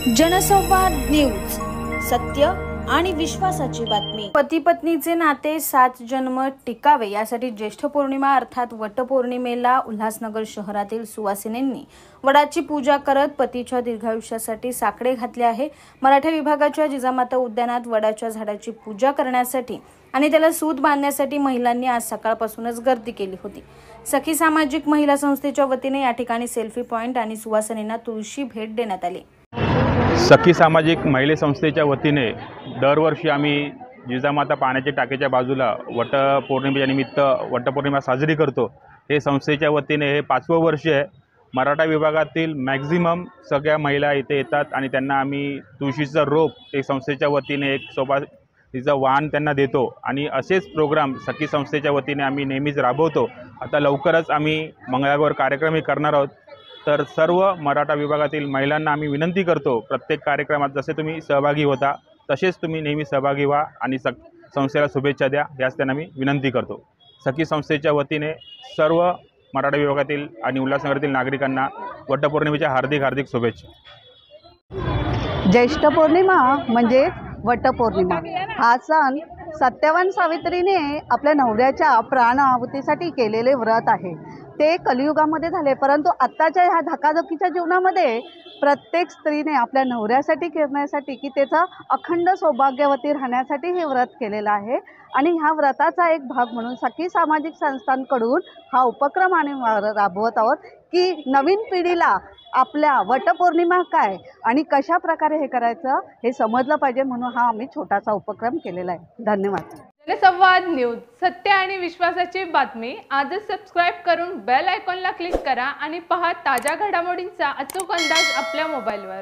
जनसंवाद न्यूज, सत्य आणि विश्वासाची बातमी। पती पत्नीचे नाते 7 जन्म टिकावे यासाठी ज्येष्ठ पौर्णिमा अर्थात वटपौर्णिमेला उल्हासनगर शहरातील सुवासिनींनी वडाची पूजा करत पतीच्या दीर्घायुष्यासाठी साकडे घातले आहे। मराठा विभागाच्या जिजामाता उद्यानात वडाच्या झाडाची पूजा करण्यासाठी आणि त्याला सूत बांधण्यासाठी महिलांनी आज सकाळपासूनच गर्दी केली होती। सखी सामाजिक महिला संस्थेच्या वतीने या ठिकाणी सेल्फी पॉइंट आणि सुवासिनींना तुळशी भेट देण्यात आली। सखी सामाजिक महिला संस्थेच्या वतीने दरवर्षी आम्ही जिजामाता पाण्याच्या टाकीच्या बाजूला वटपौर्णिमेच्या निमित्त वटपौर्णिमा साजरी करतो। हे संस्थेच्या वतीने हे 5वं वर्ष आहे। मराठा विभागातील मॅक्झिमम सगळ्या महिला इथे येतात आणि त्यांना आम्ही तुळशीचं रोप एक संस्थेच्या वतीने एक तिचं वाहन त्यांना देतो आणि असेच प्रोग्राम सखी संस्थेच्या वतीने आम्ही नेहमीच राबवतो। आता लवकरच आम्ही मंगळागौर कार्यक्रमही करणार आहोत। तर सर्व मराठा विभागातील महिलांना आम्ही विनंती करतो, प्रत्येक कार्यक्रमात जसे तुम्ही सहभागी होता तसेच तुम्ही नेहमी सहभागी व्हा आणि संस्थेला शुभेच्छा द्या, याच त्यांना मी विनंती करतो। सखी संस्थेच्या वतीने सर्व मराठा विभागातील आणि उल्हासनगरातील नागरिकांना वटपौर्णिमेच्या हार्दिक हार्दिक शुभेच्छा। ज्येष्ठ पौर्णिमा म्हणजे वटपौर्णिमा हा सण सत्यवान सावित्रीने आपल्या नवऱ्याच्या प्राण आहुतीसाठी केलेले व्रत आहे। ते कलियुगामध्ये झाले, परंतु आत्ताच्या ह्या धकाधकीच्या जीवनामध्ये प्रत्येक स्त्रीने आपल्या नवऱ्यासाठी करण्यासाठी की त्याचा अखंड सौभाग्यवती राहण्यासाठी हे व्रत केलेलं आहे। आणि ह्या व्रताचा एक भाग म्हणून सखी सामाजिक संस्थांकडून हा उपक्रम आम्ही राबवत आहोत की नवीन पिढीला आपल्या वटपौर्णिमा काय आणि कशा प्रकारे हे करायचं हे समजलं पाहिजे, म्हणून हा आम्ही छोटासा उपक्रम केलेला आहे। धन्यवाद। जनसंवाद न्यूज, सत्य आणि विश्वासाची बातमी। आजच सबस्क्राइब करून बेल आयकॉनला क्लिक करा आणि पहा ताज्या घडामोडींचा अचूक अंदाज आपल्या मोबाईलवर।